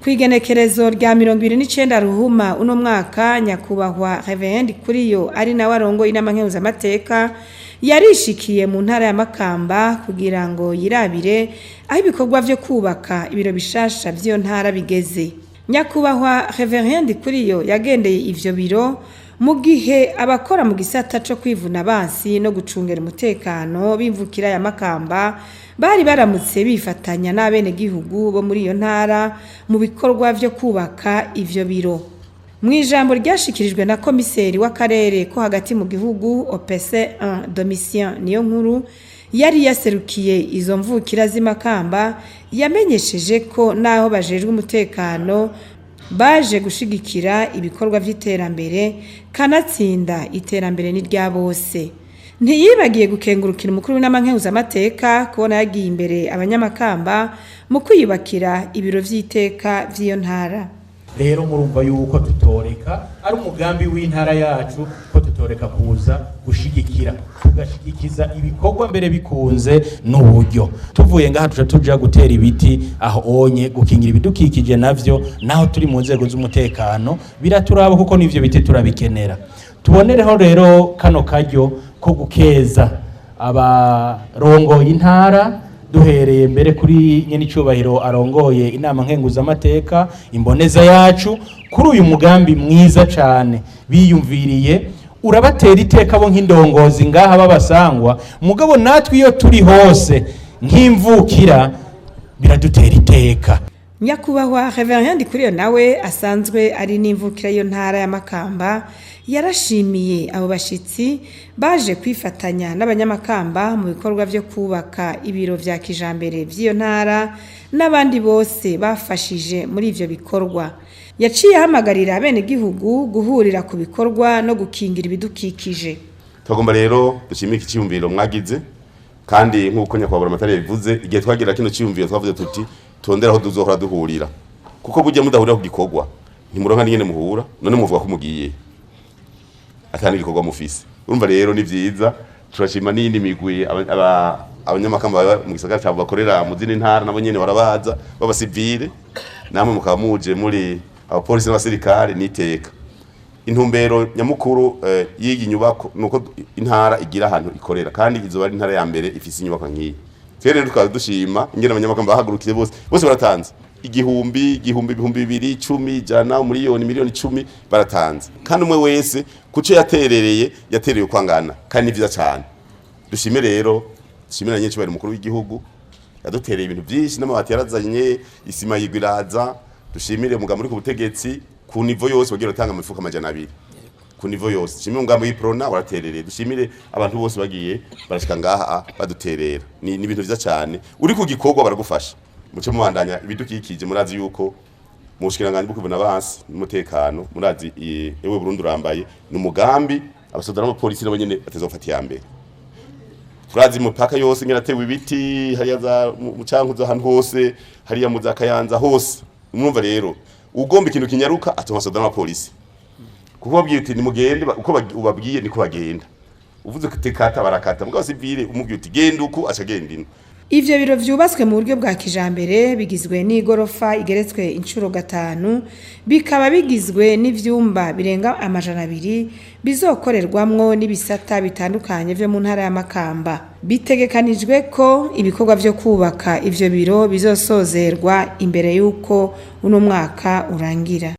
Kwigenekerezo rya 29 ruhuma uno mwaka nyakubahwa Reverend Kuriyo ari nawe arongoye inama nkenguzamateka yarishikiye mu ntara ya Makamba kugira ngo yirabire aho ibikorwa vyo kubaka ibiro bishasha vy'iyo ntara bigeze. Nyakubahwa Reverend Kuriyo yagendeye ivyo biro mu gihe abakora mu gisata cyo kwivuna abansi no gucungera umutekano bimvukira ya Makamba bari baramutse bifatanya n'abene gihugu bo muri iyo ntara mu bikorwa vyo kubaka ivyo biro. Mu ijambo ryashikirijwe na komiseri w'akarere ko hagati mu gihugu OPC 1 Domitien niyo nkuru yari yaserukiye izo mvukira z'imakamba yamenyesheje ko naho bajejwe umutekano baje gushigikira ibikorwa vy'iterambere kanatsinda iterambere ni rya bose. Ntiyibagiye gukengurukira umukuru w'inama nkenguzamateka kubona yagiye imbere abanyamakamba mu kwiyubakira ibiro vy'iteka vy'iyo ntara. Rero murumva yuko tutoreka ari umugambi w'intara yacu ko tutoreka kuza gushigikira tugashigikiza ibikorwa mbere bikunze n'uburyo tuvuye ngaha tuja gutera ibiti aho onye gukingira ibidukikije navyo naho turi mu nzego z'umutekano biraturaba kuko nivyo biti turabikenera. Tubonereho rero kano karyo ko gukeza abarongoye intara duhereye mbere kuri nyenicubahiro arongoye inama nkenguzamateka imboneza yacu kuri uyu mugambi mwiza cyane biyumviriye urabatera iteka bo nk'indongozi ngaha babasangwa mugabo natwe iyo turi hose nk'imvukira biradutera iteka. Nyakubahwa Reverend Kuriyo nawe asanzwe ari n'imvukira yo ntara ya Makamba yarashimiye abo bashitsi baje kwifatanya n'abanyamakamba mu bikorwa vyo kubaka ibiro vya kijambere vy'iyo ntara n'abandi bose bafashije muri ivyo bikorwa. Yaciye ahamagarira abene gihugu guhurira ku bikorwa no gukingira ibidukikije. Tugomba rero dushimike icyumviro mwagize kandi nk'uko nyakubahwa Matare yavuze igihe twagira kino cyumviro twavuze tuti tonderaho duzohora duhurira kuko burya mudahurira ku gikorwa ntimuronka n'ingene muhura none muvuga ko mugiye atani gikorwa mufise. Urumva rero ni vyiza turashima n'indi migwi abanyamakamba mu gisagara cyabo bakorera mu zindi ntara nabo nyene barabaza baba civile namwe mukaba muje muri abapolisi n'abasirikare niteka. Intumbero nyamukuru y'igi nyubako nuko intara igira ahantu ikorera kandi izoba ari intara ya mbere ifise inyubako nkiyi. Rero tukaba dushima ingene abanyamakamba bahagurukiye bose baratanze igihumbi 200 10 jana miliyoni 10 baratanze kandi umwe wese kuco yatereye kwangana kandi nivyiza cyane. Dushime rero dushimira nyinshi bari mukuru w'igihugu yadutereye ibintu byinshi n'amabati yarazanye isima yigwiraza. Dushimire mugambo uri ku butegetsi ku nivo yose bagira gutanga imifuka 200 ku nivo yose. Dushimire umugambo w'iprona waraterereye. Dushimire abantu bose bagiye barashika ngaha baduterera ni ibintu vyiza cyane. Uri ku gikorwa baragufasha muce mubandanya ibidukikije. Murazi yuko mu bushikiranganje bukubona abansi n'umutekano murazi ewe Burundi urambaye n'umugambi abasodana n'abapolisi nabo nyene batezofata ya mbere. Turazi mupaka yose ngeratewe ibiti hariya za mu cankuzo ahantu hose hariya mu za Kayanza hose. Umwumva rero ugomba ikintu kinyaruka atuma sodana n'abapolisi kuko babwiye uti nimugende uko ubabwiye niko bagenda. Uvuze ko tekata barakata mugabo civile umubwiye uti genda uko acagenda ino. Ivyo biro vyubatswe mu buryo bwa kijambere bigizwe n'igorofa igeretswe incuro 5 bikaba bigizwe n'ivyumba birenga 200 bizokorerwamwo n'ibisata bitandukanye vyo mu ntara ya Makamba. Bitegekanijwe ko ibikorwa vyo kubaka ivyo biro bizosozerwa imbere yuko uno mwaka urangira.